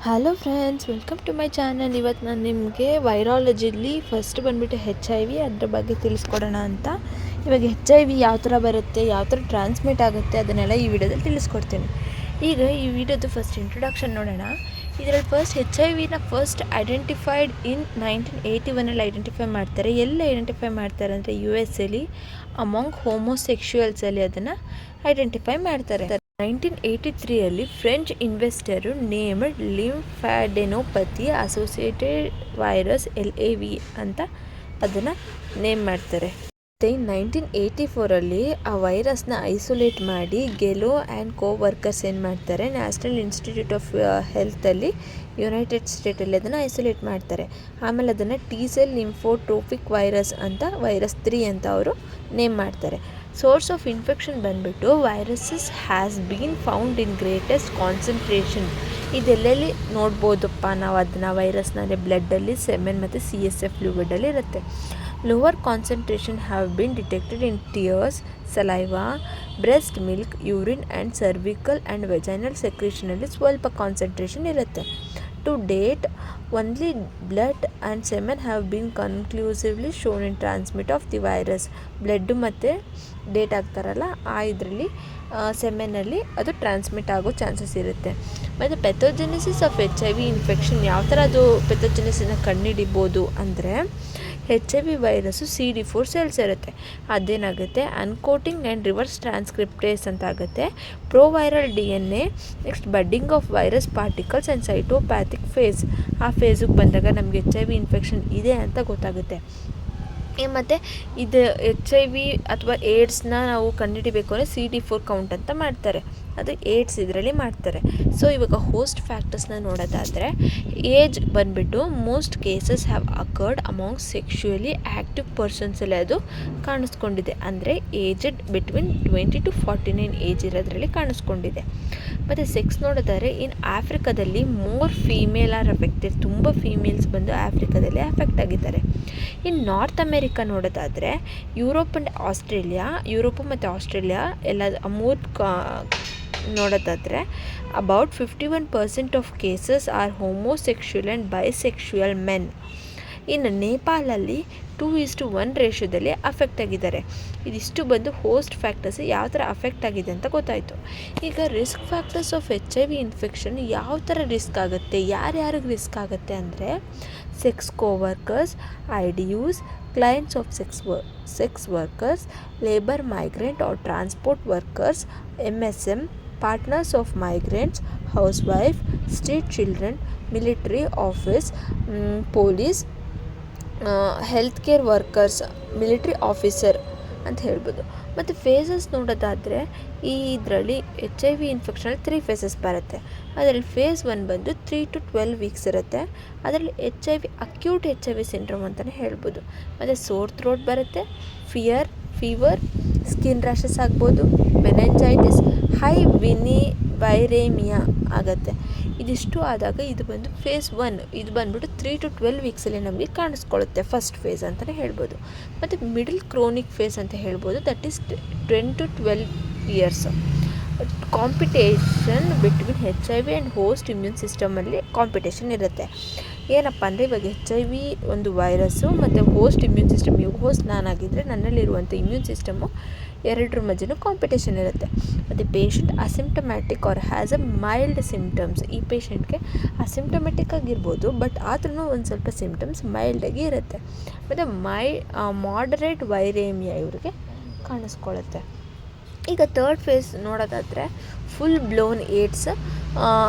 Hello friends, welcome to my channel. ಇವತ್ತು ನಾನು ನಿಮಗೆ ವೈರಾಲಜಿಲಿ ಫಸ್ಟ್ ಬಂದುಬಿಟ್ಟು HIV ಅದ್ರ ಬಗ್ಗೆ ತಿಳಿಸ್ಕೊಡೋಣ ಅಂತ. ಇವಾಗ HIV ಯಾವ ಥರ ಬರುತ್ತೆ, ಯಾವ ಥರ ಟ್ರಾನ್ಸ್ಮಿಟ್ ಆಗುತ್ತೆ, ಅದನ್ನೆಲ್ಲ ಈ ವಿಡಿಯೋದಲ್ಲಿ ತಿಳಿಸ್ಕೊಡ್ತೀನಿ. ಈಗ ಈ ವಿಡಿಯೋದು ಫಸ್ಟ್ ಇಂಟ್ರೊಡಕ್ಷನ್ ನೋಡೋಣ. ಇದರಲ್ಲಿ ಫಸ್ಟ್ HIV ಫಸ್ಟ್ ಐಡೆಂಟಿಫೈಡ್ ಇನ್ 1981 ಐಡೆಂಟಿಫೈ ಮಾಡ್ತಾರೆ. ಎಲ್ಲಿ ಐಡೆಂಟಿಫೈ ಮಾಡ್ತಾರೆ ಅಂದರೆ US ಅಮಾಂಗ್ ಹೋಮೋಸೆಕ್ಷುವಲ್ಸಲ್ಲಿ ಅದನ್ನು ಐಡೆಂಟಿಫೈ ಮಾಡ್ತಾರೆ. 1983 French investor named lymphadenopathy associated virus LAV ಅಂತ ಅದನ್ನು ನೇಮ್ ಮಾಡ್ತಾರೆ. ಮತ್ತು 1984 ಆ ವೈರಸ್ನ ಐಸೋಲೇಟ್ ಮಾಡಿ ಗೆಲೋ ಆ್ಯಂಡ್ ಕೋವರ್ಕರ್ಸ್ ಏನು ಮಾಡ್ತಾರೆ, ನ್ಯಾಷನಲ್ ಇನ್ಸ್ಟಿಟ್ಯೂಟ್ ಆಫ್ ಹೆಲ್ತಲ್ಲಿ ಯುನೈಟೆಡ್ ಸ್ಟೇಟಲ್ಲಿ ಅದನ್ನು ಐಸೋಲೇಟ್ ಮಾಡ್ತಾರೆ. ಆಮೇಲೆ ಅದನ್ನು T-ಸೆಲ್ ಲಿಂಫೋಟ್ರೋಪಿಕ್ ವೈರಸ್ ಅಂತ ವೈರಸ್ 3 ಅಂತ ಅವರು ನೇಮ್ ಮಾಡ್ತಾರೆ. ಸೋರ್ಸ್ ಆಫ್ ಇನ್ಫೆಕ್ಷನ್ ಬಂದುಬಿಟ್ಟು viruses has been found in greatest concentration. ಇದೆಲ್ಲೆಲ್ಲಿ ನೋಡ್ಬೋದಪ್ಪ ನಾವು ಅದನ್ನು ವೈರಸ್ನ ಅಂದರೆ ಬ್ಲಡ್ಡಲ್ಲಿ, ಸೆಮೆನ್ ಮತ್ತು CSF ಫ್ಲೂಯಿಡಲ್ಲಿ ಇರುತ್ತೆ. Lower concentration have been detected in tears, saliva, breast milk, urine and cervical and vaginal ಸೆಕ್ರೇಷನಲ್ಲಿ ಸ್ವಲ್ಪ ಕಾನ್ಸಂಟ್ರೇಷನ್ ಇರುತ್ತೆ. To date only blood and semen have been conclusively shown in transmit of the virus. Blood ಮತ್ತು date ಆಗ್ತಾರಲ್ಲ ಆ ಇದರಲ್ಲಿ ಸೆಮೆನಲ್ಲಿ ಅದು transmit ಆಗೋ chances ಇರುತ್ತೆ. ಮತ್ತು ಪೆಥೋಜೆನೆಸಿಸ್ ಆಫ್ HIV ಇನ್ಫೆಕ್ಷನ್ ಯಾವ ಥರ ಅದು ಪೆಥೋಜೆನೆಸಿನ ಕಂಡುಹಿಡಿಬೋದು ಅಂದರೆ HIV ವೈರಸ್ಸು CD4 ಸೆಲ್ಸ್ ಇರುತ್ತೆ. ಅದೇನಾಗುತ್ತೆ, ಅನ್ಕೋಟಿಂಗ್ ಆ್ಯಂಡ್ ರಿವರ್ಸ್ ಟ್ರಾನ್ಸ್ಕ್ರಿಪ್ಟೇಸ್ ಅಂತ ಆಗುತ್ತೆ. Proviral DNA, next budding of virus particles and cytopathic phase. ಆ ಫೇಸಿಗೆ ಬಂದಾಗ ನಮಗೆ HIV ಇನ್ಫೆಕ್ಷನ್ ಇದೆ ಅಂತ ಗೊತ್ತಾಗುತ್ತೆ. ಮತ್ತು ಇದು HIV ಅಥವಾ ಏಡ್ಸ್ನ ನಾವು ಕಂಡುಹಿಡಿಬೇಕು ಅಂದರೆ CD4 ಕೌಂಟ್ ಅಂತ ಮಾಡ್ತಾರೆ. ಅದು ಏಡ್ಸ್ ಇದರಲ್ಲಿ ಮಾಡ್ತಾರೆ. ಸೊ ಇವಾಗ ಹೋಸ್ಟ್ ಫ್ಯಾಕ್ಟರ್ಸ್ನ ನೋಡೋದಾದರೆ ಏಜ್ ಬಂದುಬಿಟ್ಟು most cases have occurred among sexually active ಪರ್ಸನ್ಸಲ್ಲಿ ಅದು ಕಾಣಿಸ್ಕೊಂಡಿದೆ. ಅಂದರೆ ಏಜಡ್ ಬಿಟ್ವೀನ್ 20 to 49 ಏಜ್ ಇರೋದ್ರಲ್ಲಿ ಕಾಣಿಸ್ಕೊಂಡಿದೆ. ಮತ್ತು ಸೆಕ್ಸ್ ನೋಡೋದಾದರೆ ಇನ್ ಆಫ್ರಿಕಾದಲ್ಲಿ ಮೋರ್ ಫೀಮೇಲ್ ಆರ್ ಅಫೆಕ್ಟೆಡ್. ತುಂಬ ಫೀಮೇಲ್ಸ್ ಬಂದು ಆಫ್ರಿಕಾದಲ್ಲಿ ಅಫೆಕ್ಟ್ ಆಗಿದ್ದಾರೆ. ಇನ್ನು ನಾರ್ತ್ ಅಮೇರಿಕಾ ನೋಡೋದಾದರೆ ಯುರೋಪ್ ಮತ್ತು ಆಸ್ಟ್ರೇಲಿಯಾ ಎಲ್ಲ ನೋಡೋದಾದರೆ about 51% of cases are homosexual and bisexual men. ಇನ್ನು ನೇಪಾಳಲ್ಲಿ 2:1 ರೇಷಿಯೋದಲ್ಲಿ ಅಫೆಕ್ಟ್ ಆಗಿದ್ದಾರೆ. ಇದಿಷ್ಟು ಬಂದು ಹೋಸ್ಟ್ ಫ್ಯಾಕ್ಟರ್ಸ್ ಯಾವ ಥರ ಅಫೆಕ್ಟ್ ಆಗಿದೆ ಅಂತ ಗೊತ್ತಾಯಿತು. ಈಗ risk factors of HIV infection ಯಾವ ಥರ ರಿಸ್ಕ್ ಆಗುತ್ತೆ, ಯಾರ್ಯಾರಿಗೆ ರಿಸ್ಕ್ ಆಗುತ್ತೆ ಅಂದರೆ sex coworkers, IDUs, clients of sex workers, labour migrant or transport workers, MSM, partners of migrants, house wife, street children, military office, police, health care workers, military officer ಅಂತ ಹೇಳ್ಬೋದು. ಮತ್ತು phases ನೋಡೋದಾದರೆ ಇದರಲ್ಲಿ HIV ಇನ್ಫೆಕ್ಷನಲ್ಲಿ 3 phases ಬರುತ್ತೆ. ಅದರಲ್ಲಿ face 1 ಬಂದು 3 to 12 weeks ಇರುತ್ತೆ. ಅದರಲ್ಲಿ ಅಕ್ಯೂಟ್ HIV ಸಿಂಡ್ರೋಮ್ ಅಂತಲೇ ಹೇಳ್ಬೋದು. ಮತ್ತು ಸೋರ್ ಥ್ರೋಟ್ ಬರುತ್ತೆ, ಫೀವರ್, ಸ್ಕಿನ್ ರ್ಯಾಷಸ್ ಆಗ್ಬೋದು, ಮೆನೆಂಜೈಟಿಸ್, ವೈರೇಮಿಯಾ ಆಗುತ್ತೆ. ಇದಿಷ್ಟು ಆದಾಗ ಇದು ಬಂದು ಫೇಸ್ 1. ಇದು ಬಂದ್ಬಿಟ್ಟು 3 to 12 ವೀಕ್ಸಲ್ಲಿ ನಮಗೆ ಕಾಣಿಸ್ಕೊಳ್ಳುತ್ತೆ, ಫಸ್ಟ್ ಫೇಸ್ ಅಂತಲೇ ಹೇಳ್ಬೋದು. ಮತ್ತು ಮಿಡಲ್ ಕ್ರೋನಿಕ್ ಫೇಸ್ ಅಂತ ಹೇಳ್ಬೋದು, that is 10 to 12 years. Competition between HIV and host immune ಸಿಸ್ಟಮಲ್ಲಿ ಕಾಂಪಿಟೇಷನ್ ಇರುತ್ತೆ. ಏನಪ್ಪ ಅಂದರೆ ಇವಾಗ HIV ಒಂದು ವೈರಸ್ಸು ಮತ್ತು ಹೋಸ್ಟ್ ಇಮ್ಯೂನ್ ಸಿಸ್ಟಮ್, ಇವಾಗ ಹೋಸ್ಟ್ ನಾನಾಗಿದ್ದರೆ ನನ್ನಲ್ಲಿರುವಂಥ ಇಮ್ಯೂನ್ ಸಿಸ್ಟಮು ಎರಡರ ಮಧ್ಯೆನೂ ಕಾಂಪಿಟೇಷನ್ ಇರುತ್ತೆ. ಮತ್ತು patient asymptomatic or has a mild symptoms. ಈ ಪೇಷಂಟ್ಗೆ ಅಸಿಂಪ್ಟಮ್ಯಾಟಿಕ್ ಆಗಿರ್ಬೋದು, ಬಟ್ ಆದ್ರೂ ಒಂದು ಸ್ವಲ್ಪ ಸಿಮ್ಟಮ್ಸ್ ಮೈಲ್ಡಾಗಿ ಇರುತ್ತೆ. ಮತ್ತು ಮಾಡರೇಟ್ ವೈರೇಮಿಯಾ ಇವ್ರಿಗೆ ಕಾಣಿಸ್ಕೊಳ್ಳುತ್ತೆ. ಈಗ ಥರ್ಡ್ ಫೇಸ್ ನೋಡೋದಾದರೆ ಫುಲ್ ಬ್ಲೋನ್ ಏಡ್ಸ್.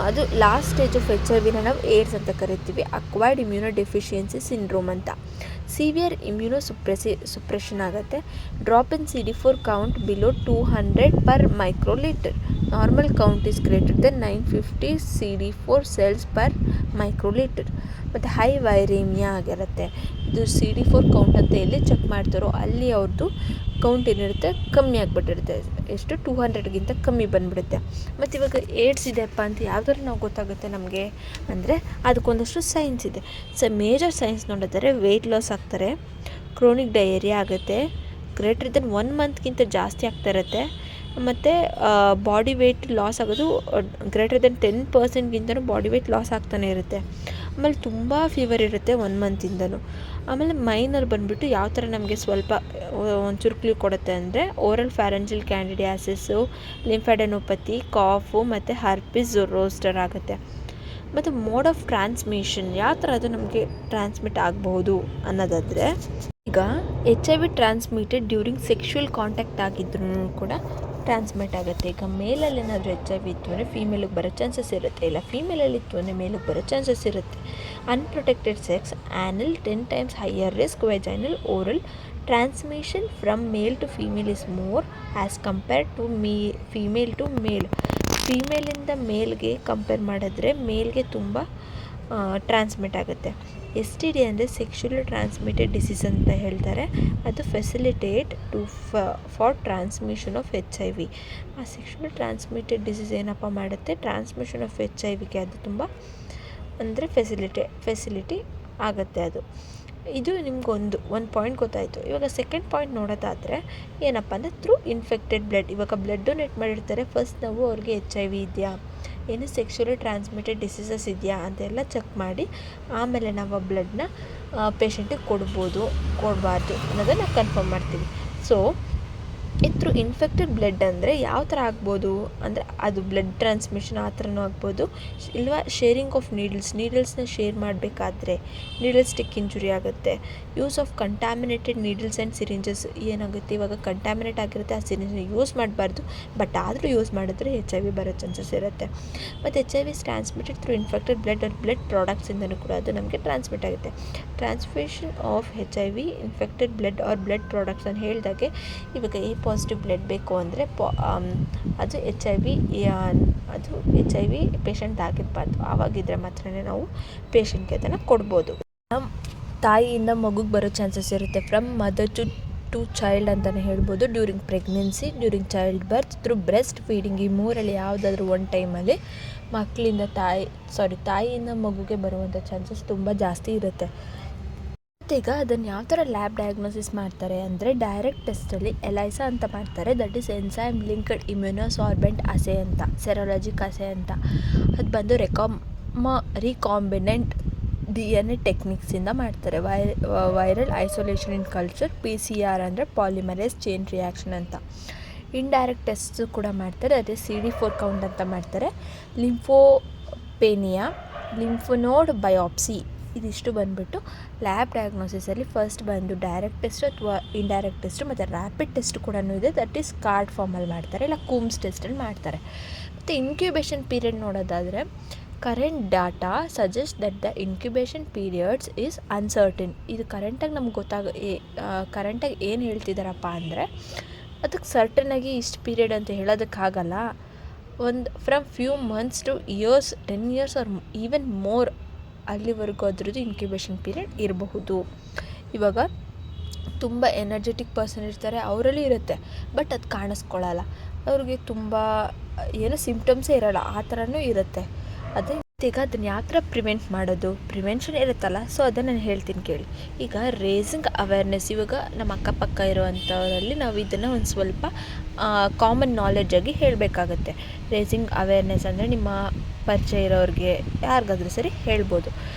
ಅದು ಲಾಸ್ಟ್ ಸ್ಟೇಜ್ ಆಫ್ HIV ನಾವು ಏಡ್ಸ್ ಅಂತ ಕರಿತೀವಿ. ಅಕ್ವೈರ್ಡ್ ಇಮ್ಯೂನೋ ಡೆಫಿಷಿಯನ್ಸಿ ಸಿಂಡ್ರೋಮ್ ಅಂತ. ಸಿವಿಯರ್ ಇಮ್ಯೂನೋ ಸುಪ್ರೆಷನ್ ಆಗುತ್ತೆ. Drop in CD4 count below 200 per microliter. Normal count is greater than 950 CD4 cells per microlitre. ಮತ್ತು high ವೈರೇಮಿಯಾ ಆಗಿರುತ್ತೆ. ಇದು CD4 count ಅಂತ ಎಲ್ಲಿ ಚೆಕ್ ಮಾಡ್ತಾರೋ ಅಲ್ಲಿ ಅವ್ರದ್ದು ಕೌಂಟ್ ಏನಿರುತ್ತೆ ಕಮ್ಮಿ ಆಗಿಬಿಟ್ಟಿರುತ್ತೆ. ಎಷ್ಟು 200ಗಿಂತ ಕಮ್ಮಿ ಬಂದುಬಿಡುತ್ತೆ. ಮತ್ತು ಇವಾಗ ಏಡ್ಸ್ ಇದೆಯಪ್ಪ ಅಂತ ಯಾವ್ದಾದ್ರು ನಾವು ಗೊತ್ತಾಗುತ್ತೆ ನಮಗೆ ಅಂದರೆ ಅದಕ್ಕೊಂದಷ್ಟು ಸೈನ್ಸ್ ಇದೆ. ಮೇಜರ್ ಸೈನ್ಸ್ ನೋಡಿದರೆ ವೆಯ್ಟ್ ಲಾಸ್ ಆಗ್ತಾರೆ, ಕ್ರೋನಿಕ್ ಡಯೇರಿಯಾ ಆಗುತ್ತೆ, ಗ್ರೇಟರ್ ದೆನ್ 1 ಮಂತ್ಗಿಂತ ಜಾಸ್ತಿ ಆಗ್ತಾ ಇರುತ್ತೆ, ಮತ್ತು ಬಾಡಿ ವೆಯ್ಟ್ ಲಾಸ್ ಆಗೋದು ಗ್ರೇಟರ್ ದೆನ್ 10%ಗಿಂತನೂ ಬಾಡಿ ವೆಯ್ಟ್ ಲಾಸ್ ಆಗ್ತಾನೆ ಇರುತ್ತೆ. ಆಮೇಲೆ ತುಂಬ ಫೀವರ್ ಇರುತ್ತೆ 1 ಮಂತಿಂದನೂ. ಆಮೇಲೆ ಮೈನರ್ ಬಂದುಬಿಟ್ಟು ಯಾವ ಥರ ನಮಗೆ ಸ್ವಲ್ಪ ಒಂಚೂರು ಕ್ಲೂ ಕೊಡುತ್ತೆ ಅಂದರೆ ಓರಲ್ ಫ್ಯಾರಂಜಿಲ್ ಕ್ಯಾಂಡಿಡಿಯಾಸಿಸು, ಲಿಂಫಾಡೆನೋಪತಿ, ಕಾಫು ಮತ್ತು ಹರ್ಪಿಸ್ ರೋಸ್ಟರ್ ಆಗುತ್ತೆ. ಮತ್ತು ಮೋಡ್ ಆಫ್ ಟ್ರಾನ್ಸ್ಮಿಷನ್ ಯಾವ ಥರ ಅದು ನಮಗೆ ಟ್ರಾನ್ಸ್ಮಿಟ್ ಆಗಬಹುದು ಅನ್ನೋದಾದರೆ, ಈಗ HIV transmitted during sexual contact ಆಗಿದ್ರೂ ಕೂಡ ಟ್ರಾನ್ಸ್ಮಿಟ್ ಆಗುತ್ತೆ. ಈಗ ಮೇಲಲ್ಲಿ ಏನಾದರೂ HIV ಇತ್ತು ಅಂದರೆ ಫೀಮೇಲಿಗೆ ಬರೋ ಚಾನ್ಸಸ್ ಇರುತ್ತೆ, ಇಲ್ಲ ಫೀಮೇಲಲ್ಲಿ ಇತ್ತು ಅಂದರೆ ಮೇಲಿಗೆ ಬರೋ ಚಾನ್ಸಸ್ ಇರುತ್ತೆ. Unprotected sex anal 10 times higher risk, vaginal oral transmission from male to female is more as compared to female to male. ಫೀಮೇಲಿಂದ ಮೇಲ್ಗೆ ಕಂಪೇರ್ ಮಾಡಿದ್ರೆ ಮೇಲ್ಗೆ ತುಂಬ ಟ್ರಾನ್ಸ್ಮಿಟ್ ಆಗುತ್ತೆ. STD ಅಂದರೆ ಸೆಕ್ಷುವಲ್ ಟ್ರಾನ್ಸ್ಮಿಟೆಡ್ ಡಿಸೀಸ್ ಅಂತ ಹೇಳ್ತಾರೆ. ಅದು facilitate to for transmission of HIV. ಆ ಸೆಕ್ಷುವಲ್ ಟ್ರಾನ್ಸ್ಮಿಟೆಡ್ ಡಿಸೀಸ್ ಏನಪ್ಪ ಮಾಡುತ್ತೆ, ಟ್ರಾನ್ಸ್ಮಿಷನ್ ಆಫ್ HIVಗೆ ಅದು ತುಂಬ ಅಂದರೆ ಫೆಸಿಲಿಟಿ ಆಗುತ್ತೆ ಅದು. ಇದು ನಿಮ್ಗೊಂದು ಪಾಯಿಂಟ್ ಗೊತ್ತಾಯಿತು. ಇವಾಗ ಸೆಕೆಂಡ್ ಪಾಯಿಂಟ್ ನೋಡೋದಾದರೆ ಏನಪ್ಪ ಅಂದರೆ ಥ್ರೂ ಇನ್ಫೆಕ್ಟೆಡ್ ಬ್ಲಡ್. ಇವಾಗ ಬ್ಲಡ್ ಡೊನೇಟ್ ಮಾಡಿರ್ತಾರೆ, ಫಸ್ಟ್ ನಾವು ಅವ್ರಿಗೆ HIV ಇದೆಯಾ, ಏನು ಸೆಕ್ಷುವಲಿ ಟ್ರಾನ್ಸ್ಮಿಟೆಡ್ ಡಿಸೀಸಸ್ ಇದೆಯಾ ಅಂತೆಲ್ಲ ಚೆಕ್ ಮಾಡಿ ಆಮೇಲೆ ನಾವು ಆ ಬ್ಲಡ್ನ ಪೇಷಂಟಿಗೆ ಕೊಡಬಾರ್ದು ಅನ್ನೋದನ್ನು ಕನ್ಫರ್ಮ್ ಮಾಡ್ತೀವಿ. ಸೊ ಇದ್ರ ಇನ್ಫೆಕ್ಟೆಡ್ ಬ್ಲಡ್ ಅಂದರೆ ಯಾವ ಥರ ಆಗ್ಬೋದು ಅಂದರೆ ಅದು ಬ್ಲಡ್ ಟ್ರಾನ್ಸ್ಮಿಷನ್ ಆ ಥರನೂ ಆಗ್ಬೋದು, ಇಲ್ವಾ ಶೇರಿಂಗ್ ಆಫ್ ನೀಡಲ್ಸ್ನ ಶೇರ್ ಮಾಡಬೇಕಾದ್ರೆ ನೀಡಲ್ ಸ್ಟಿಕ್ ಇಂಜುರಿ ಆಗುತ್ತೆ. Use of contaminated needles and syringes ಏನಾಗುತ್ತೆ, ಇವಾಗ ಕಂಟ್ಯಾಮಿನೇಟ್ ಆಗಿರುತ್ತೆ, ಆ ಸಿರಿಂಜ್ನ ಯೂಸ್ ಮಾಡಬಾರ್ದು, ಬಟ್ ಆದರೂ ಯೂಸ್ ಮಾಡಿದ್ರೆ HIV ಬರೋ ಚಾನ್ಸಸ್ ಇರುತ್ತೆ. ಮತ್ತು HIV is transmitted through infected blood or blood ಪ್ರಾಡಕ್ಟ್ಸಿಂದನೂ ಕೂಡ ಅದು ನಮಗೆ ಟ್ರಾನ್ಸ್ಮಿಟ್ ಆಗುತ್ತೆ. Transmission of HIV infected blood or blood products ಅಂತ ಹೇಳಿದಾಗೆ, ಇವಾಗ ಪಾಸಿಟಿವ್ ಬ್ಲಡ್ ಬೇಕು ಅಂದರೆ ಅದು HIV ಪೇಷಂಟ್ ಆಗಿರಬಾರ್ದು. ಆವಾಗಿದ್ದರೆ ಮಾತ್ರ ನಾವು ಪೇಷಂಟ್ಗೆ ಅದನ್ನು ಕೊಡ್ಬೋದು. ತಾಯಿಯಿಂದ ಮಗುಗೆ ಬರೋ ಚಾನ್ಸಸ್ ಇರುತ್ತೆ. ಫ್ರಮ್ ಮದರ್ ಟು ಚೈಲ್ಡ್ ಅಂತಲೇ ಹೇಳ್ಬೋದು. During pregnancy, during child birth, through breast feeding. ಈ ಮೂರಲ್ಲಿ ಯಾವುದಾದ್ರೂ ಒಂದು ಟೈಮಲ್ಲಿ ಮಕ್ಕಳಿಂದ ತಾಯಿಯಿಂದ ಮಗುಗೆ ಬರುವಂಥ ಚಾನ್ಸಸ್ ತುಂಬ ಜಾಸ್ತಿ ಇರುತ್ತೆ. ಈಗ ಅದನ್ನು ಯಾವ ಥರ ಲ್ಯಾಬ್ ಡಯಾಗ್ನೋಸಿಸ್ ಮಾಡ್ತಾರೆ ಅಂದರೆ ಡೈರೆಕ್ಟ್ ಟೆಸ್ಟಲ್ಲಿ ELISA ಅಂತ ಮಾಡ್ತಾರೆ. ದಟ್ ಈಸ್ ಎನ್ಸೈಮ್ ಲಿಂಕ್ಡ್ ಇಮ್ಯುನೋಸಾರ್ಬೆಂಟ್ ಅಸೆ ಅಂತ, ಸೆರೋಲಾಜಿಕ್ ಅಸೆ ಅಂತ. ಅದು ಬಂದು ರಿಕಾಂಬಿನೆಂಟ್ DNA ಟೆಕ್ನಿಕ್ಸಿಂದ ಮಾಡ್ತಾರೆ. ವೈರಲ್ ಐಸೋಲೇಷನ್ ಇನ್ ಕಲ್ಚರ್, PCR ಅಂದರೆ ಪಾಲಿಮರೇಸ್ ಚೈನ್ ರಿಯಾಕ್ಷನ್ ಅಂತ. ಇಂಡೈರೆಕ್ಟ್ ಟೆಸ್ಟ್ ಕೂಡ ಮಾಡ್ತಾರೆ, ಅದೇ CD4 ಕೌಂಟ್ ಅಂತ ಮಾಡ್ತಾರೆ. ಲಿಂಫೋಪೇನಿಯಾ, ಲಿಂಫೋನೋಡ್ ಬಯಾಪ್ಸಿ, ಇದಿಷ್ಟು ಬಂದುಬಿಟ್ಟು ಲ್ಯಾಬ್ ಡಯಾಗ್ನೋಸಿಸಲ್ಲಿ ಫಸ್ಟ್ ಬಂದು ಡೈರೆಕ್ಟ್ ಟೆಸ್ಟ್ ಅಥವಾ ಇಂಡೈರೆಕ್ಟ್ ಟೆಸ್ಟು ಮತ್ತು ರ್ಯಾಪಿಡ್ ಟೆಸ್ಟ್ ಕೂಡ ಇದೆ. ದಟ್ ಈಸ್ ಕಾರ್ಡ್ ಫಾರ್ಮಲ್ಲಿ ಮಾಡ್ತಾರೆ, ಇಲ್ಲ ಕೂಮ್ಸ್ ಟೆಸ್ಟಲ್ಲಿ ಮಾಡ್ತಾರೆ. ಮತ್ತು ಇನ್ಕ್ಯುಬೇಷನ್ ಪೀರಿಯಡ್ ನೋಡೋದಾದರೆ current data suggest that the incubation periods is uncertain. ಇದು ಕರೆಂಟಾಗಿ ನಮ್ಗೆ ಕರೆಂಟಾಗಿ ಏನು ಹೇಳ್ತಿದ್ದಾರಪ್ಪ ಅಂದರೆ ಅದಕ್ಕೆ ಸರ್ಟನಾಗಿ ಇಷ್ಟು ಪೀರಿಯಡ್ ಅಂತ ಹೇಳೋದಕ್ಕಾಗಲ್ಲ. From few months to years, 10 years or even more, ಅಲ್ಲಿವರೆಗೂ ಅದರದ್ದು ಇನ್ಕ್ಯುಬೇಷನ್ ಪೀರಿಯಡ್ ಇರಬಹುದು. ಇವಾಗ ತುಂಬ ಎನರ್ಜೆಟಿಕ್ ಪರ್ಸನ್ ಇರ್ತಾರೆ, ಅವರಲ್ಲಿ ಇರುತ್ತೆ, ಬಟ್ ಅದು ಕಾಣಿಸ್ಕೊಳ್ಳಲ್ಲ, ಅವ್ರಿಗೆ ತುಂಬ ಏನೋ ಸಿಂಪ್ಟಮ್ಸೇ ಇರೋಲ್ಲ, ಆ ಥರನೂ ಇರುತ್ತೆ. ಅದೇ ಈಗ ಅದನ್ನು ಯಾವ ಥರ ಪ್ರಿವೆಂಟ್ ಮಾಡೋದು, ಪ್ರಿವೆನ್ಷನ್ ಇರುತ್ತಲ್ಲ, ಸೊ ಅದನ್ನು ನಾನು ಹೇಳ್ತೀನಿ ಕೇಳಿ. ಈಗ ರೇಸಿಂಗ್ ಅವೇರ್ನೆಸ್, ಇವಾಗ ನಮ್ಮ ಅಕ್ಕಪಕ್ಕ ಇರುವಂಥವರಲ್ಲಿ ನಾವು ಇದನ್ನು ಒಂದು ಸ್ವಲ್ಪ ಕಾಮನ್ ನಾಲೆಡ್ಜಾಗಿ ಹೇಳಬೇಕಾಗತ್ತೆ. ರೇಸಿಂಗ್ ಅವೇರ್ನೆಸ್ ಅಂದರೆ ನಿಮ್ಮ ಪರಿಚಯ ಇರೋರಿಗೆ ಯಾರಿಗಾದ್ರೂ ಸರಿ ಹೇಳ್ಬೋದು.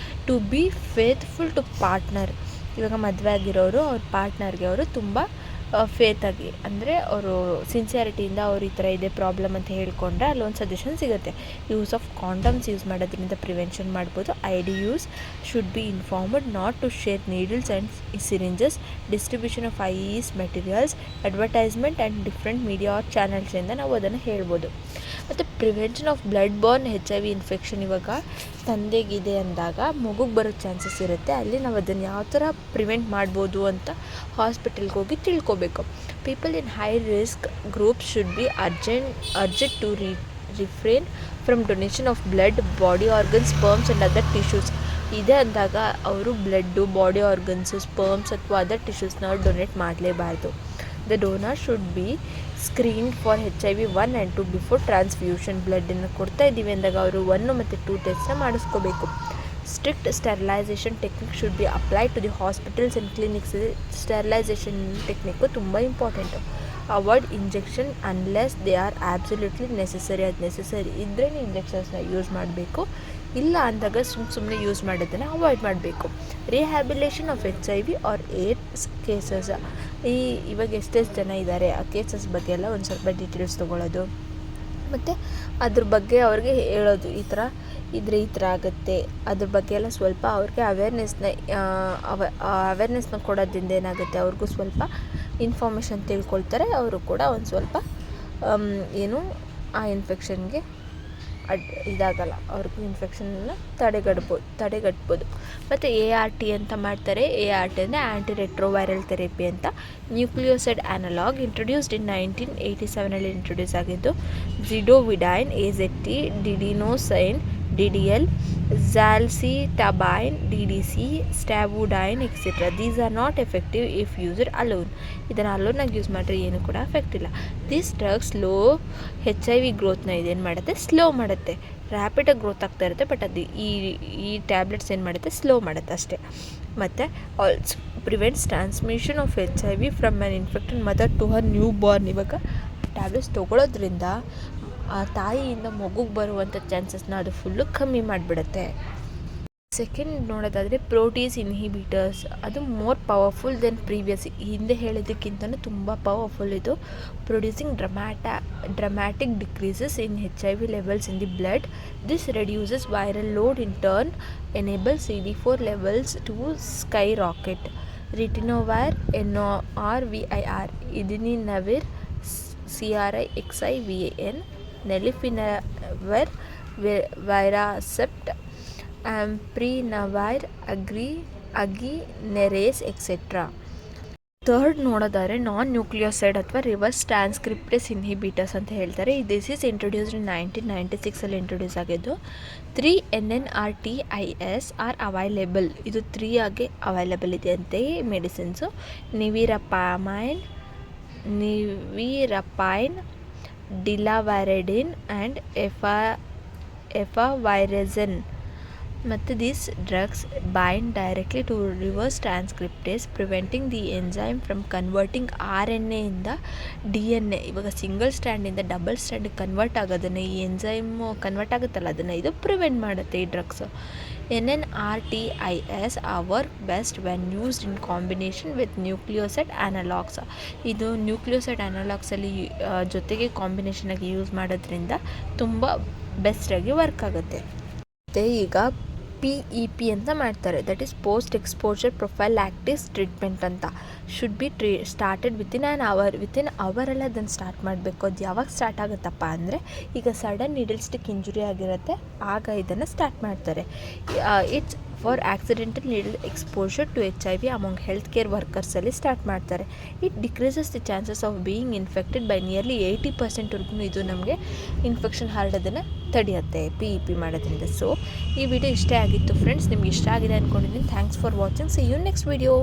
To be faithful to partner, ಇವಾಗ ಮದುವೆ ಆಗಿರೋರು ಅವ್ರ ಪಾರ್ಟ್ನರ್ಗೆ ಅವರು ತುಂಬ ಫೇತಾಗಿ ಅಂದರೆ ಅವರು ಸಿನ್ಸಿಯಾರಿಟಿಯಿಂದ ಅವ್ರು ಈ ಥರ ಇದೆ ಪ್ರಾಬ್ಲಮ್ ಅಂತ ಹೇಳ್ಕೊಂಡ್ರೆ ಅಲ್ಲೊಂದು ಸಜೆಷನ್ ಸಿಗುತ್ತೆ. ಯೂಸ್ ಆಫ್ ಕಾಂಡಮ್ಸ್ ಯೂಸ್ ಮಾಡೋದ್ರಿಂದ ಪ್ರಿವೆನ್ಷನ್ ಮಾಡ್ಬೋದು. ID use should be informed not to share needles and syringes. Distribution of IE's materials, advertisement and different media or ಚಾನಲ್ಸಿಂದ ನಾವು ಅದನ್ನು ಹೇಳ್ಬೋದು. ಮತ್ತು prevention of blood borne HIV infection, ಇವಾಗ ತಂದೆಗಿದೆ ಅಂದಾಗ ಮಗುಗೆ ಬರೋ ಚಾನ್ಸಸ್ ಇರುತ್ತೆ, ಅಲ್ಲಿ ನಾವು ಅದನ್ನು ಯಾವ ಥರ ಪ್ರಿವೆಂಟ್ ಮಾಡ್ಬೋದು ಅಂತ ಹಾಸ್ಪಿಟಲ್ಗೆ ಹೋಗಿ ತಿಳ್ಕೊಬೇಕು. People in high risk groups should be urgent to refrain from donation of blood, body organs, sperms and other tissues. ಇದೆ ಅಂದಾಗ ಅವರು ಬ್ಲಡ್ಡು, ಬಾಡಿ ಆರ್ಗನ್ಸು, ಸ್ಪರ್ಮ್ಸ್ ಅಥವಾ ಅದರ್ ಟಿಶ್ಯೂಸ್ನ ಡೊನೇಟ್ ಮಾಡಲೇಬಾರ್ದು. The donor should be screened for HIV 1 and 2 before transfusion. ಬ್ಲಡ್ಡನ್ನು ಕೊಡ್ತಾ ಇದ್ದೀವಿ ಅಂದಾಗ ಅವರು 1 ಮತ್ತು 2 ಟೆಸ್ಟ್ನ ಮಾಡಿಸ್ಕೋಬೇಕು. Strict sterilisation technique should be applied to the hospitals and clinics. Sterilisation technique ತುಂಬ important. Avoid injection unless they are absolutely necessary. ಅದು ನೆಸೆಸರಿ ಇದ್ದರೆ ಇಂಜೆಕ್ಷನ್ಸ್ನ ಯೂಸ್ ಮಾಡಬೇಕು, ಇಲ್ಲ ಅಂದಾಗ ಸುಮ್ಮನೆ ಯೂಸ್ ಮಾಡೋದನ್ನು ಅವಾಯ್ಡ್ ಮಾಡಬೇಕು. Rehabilitation of HIV or AIDS cases. ಇವಾಗ ಎಷ್ಟೆಷ್ಟು ಜನ ಇದ್ದಾರೆ ಆ ಕೇಸಸ್ ಬಗ್ಗೆ ಎಲ್ಲ ಒಂದು ಸ್ವಲ್ಪ ಡೀಟೇಲ್ಸ್ ತೊಗೊಳ್ಳೋದು, ಮತ್ತು ಅದ್ರ ಬಗ್ಗೆ ಅವ್ರಿಗೆ ಹೇಳೋದು, ಈ ಥರ ಆಗುತ್ತೆ, ಅದ್ರ ಬಗ್ಗೆ ಎಲ್ಲ ಸ್ವಲ್ಪ ಅವ್ರಿಗೆ ಅವೇರ್ನೆಸ್ನ ಕೊಡೋದ್ರಿಂದ ಏನಾಗುತ್ತೆ, ಅವ್ರಿಗೂ ಸ್ವಲ್ಪ ಇನ್ಫಾರ್ಮೇಷನ್ ತಿಳ್ಕೊಳ್ತಾರೆ. ಅವರು ಕೂಡ ಒಂದು ಸ್ವಲ್ಪ ಆ ಇನ್ಫೆಕ್ಷನ್ಗೆ ಇದಾಗಲ್ಲ, ಅವ್ರಿಗೂ ಇನ್ಫೆಕ್ಷನ್ನ ತಡೆಗಟ್ಬೋದು. ಮತ್ತು ART ಅಂತ ಮಾಡ್ತಾರೆ. ART ಅಂದರೆ ಆ್ಯಂಟಿ ರೆಟ್ರೋವೈರಲ್ ಥೆರಪಿ ಅಂತ. Nucleoside analogue introduced in 1987 introduce ಆಗಿದ್ದು. Zidovudine, AZT, didanosine, DDL, zalcitabine, DDC, stavudine etcetera. These are not effective if used alone. ಇದನ್ನು ಅಲೋನಾಗಿ ಯೂಸ್ ಮಾಡಿದ್ರೆ ಏನು ಕೂಡ ಎಫೆಕ್ಟ್ ಇಲ್ಲ. ದಿಸ್ ಡ್ರಗ್ ಸ್ಲೋ HIV ಗ್ರೋತ್ನ ಇದೇನು ಮಾಡುತ್ತೆ, ಸ್ಲೋ ಮಾಡುತ್ತೆ. ರ್ಯಾಪಿಡಾಗಿ ಗ್ರೋತ್ ಆಗ್ತಾ ಇರುತ್ತೆ, ಬಟ್ ಅದು ಈ ಟ್ಯಾಬ್ಲೆಟ್ಸ್ ಏನು ಮಾಡುತ್ತೆ, ಸ್ಲೋ ಮಾಡುತ್ತೆ ಅಷ್ಟೇ. ಮತ್ತು also prevents transmission of HIV from an infected mother to her newborn. ಇವಾಗ ಟ್ಯಾಬ್ಲೆಟ್ಸ್ ತೊಗೊಳೋದ್ರಿಂದ ಆ ತಾಯಿಯಿಂದ ಮಗುಗೆ ಬರುವಂಥ ಚಾನ್ಸಸ್ನ ಅದು ಫುಲ್ಲು ಕಮ್ಮಿ ಮಾಡಿಬಿಡುತ್ತೆ. ಸೆಕೆಂಡ್ ನೋಡೋದಾದರೆ ಪ್ರೋಟೀಸ್ ಇನ್ಹಿಬಿಟರ್ಸ್. ಅದು ಮೋರ್ ಪವರ್ಫುಲ್ ದೆನ್ ಪ್ರೀವಿಯಸ್. ಹಿಂದೆ ಹೇಳಿದ್ದಕ್ಕಿಂತಲೂ ತುಂಬ ಪವರ್ಫುಲ್ ಇದು. Producing dramatic decreases in HIV levels in the blood. This reduces viral load in turn, enable CD4 levels to skyrocket. Ritonavir, NORVIR, indinavir, CRIXIVAN, nelfinavir, Viracept, amprenavir, Agenerase etcetera. Third ನೋಡೋದಾದರೆ non nucleoside ಅಥವಾ reverse transcriptase inhibitors ಅಂತ ಹೇಳ್ತಾರೆ. This is introduced in 1996 introduce ಆಗಿದ್ದು. 3 NNRTIS are available. ಇದು 3 ಆಗಿ available ಇದೆ ಅಂತೆ medicines. ನಿವಿರಪೈನ್, ಡಿಲಾವೈರೆಡಿನ್ and efavirenz. ಮತ್ತು these drugs bind directly to reverse transcriptase, preventing the enzyme from converting RNA ಇಂದ DNA. ಇವಾಗ ಸಿಂಗಲ್ ಸ್ಟ್ಯಾಂಡಿಂದ ಡಬಲ್ ಸ್ಟ್ಯಾಂಡಿಗೆ ಕನ್ವರ್ಟ್ ಆಗೋದನ್ನು ಈ ಎಂಜೈಮು ಕನ್ವರ್ಟ್ ಆಗುತ್ತಲ್ಲ, ಅದನ್ನು ಇದು ಪ್ರಿವೆಂಟ್ ಮಾಡುತ್ತೆ ಈ drugs. NNRTIS work best when used in combination with nucleoside analogues. ಇದು ನ್ಯೂಕ್ಲಿಯೋಸೈಡ್ ಆ್ಯನಲಾಗ್ಸಲ್ಲಿ ಜೊತೆಗೆ ಕಾಂಬಿನೇಷನಾಗಿ ಯೂಸ್ ಮಾಡೋದ್ರಿಂದ ತುಂಬ ಬೆಸ್ಟಾಗಿ ವರ್ಕ್ ಆಗುತ್ತೆ. ಮತ್ತು ಈಗ PEP ಅಂತ ಮಾಡ್ತಾರೆ, that is post exposure prophylaxis treatment ಅಂತ. Should be started within an hour. Within ಅವರಲ್ಲೇ ಅದನ್ನು ಸ್ಟಾರ್ಟ್ ಮಾಡಬೇಕು. ಅದು ಯಾವಾಗ ಸ್ಟಾರ್ಟ್ ಆಗುತ್ತಪ್ಪ ಅಂದರೆ, ಈಗ ಸಡನ್ ನೀಡಲ್ ಸ್ಟಿಕ್ ಇಂಜುರಿ ಆಗಿರುತ್ತೆ, ಆಗ ಇದನ್ನು ಸ್ಟಾರ್ಟ್ ಮಾಡ್ತಾರೆ. It's for accidental needle exposure to HIV among health care ವರ್ಕರ್ಸಲ್ಲಿ ಸ್ಟಾರ್ಟ್ ಮಾಡ್ತಾರೆ. It decreases the chances of being infected by nearly 80%ವರೆಗೂ ಇದು ನಮಗೆ ಇನ್ಫೆಕ್ಷನ್ ಹರಡೋದನ್ನು ತಡೆಯುತ್ತೆ PEP ಮಾಡೋದ್ರಿಂದ. ಸೊ ಈ ವಿಡಿಯೋ ಇಷ್ಟ ಆಗಿತ್ತು ಫ್ರೆಂಡ್ಸ್, ನಿಮ್ಗೆ ಇಷ್ಟ ಆಗಿದೆ ಅಂದ್ಕೊಂಡಿದ್ದೀನಿ. Thanks for watching. See you next video.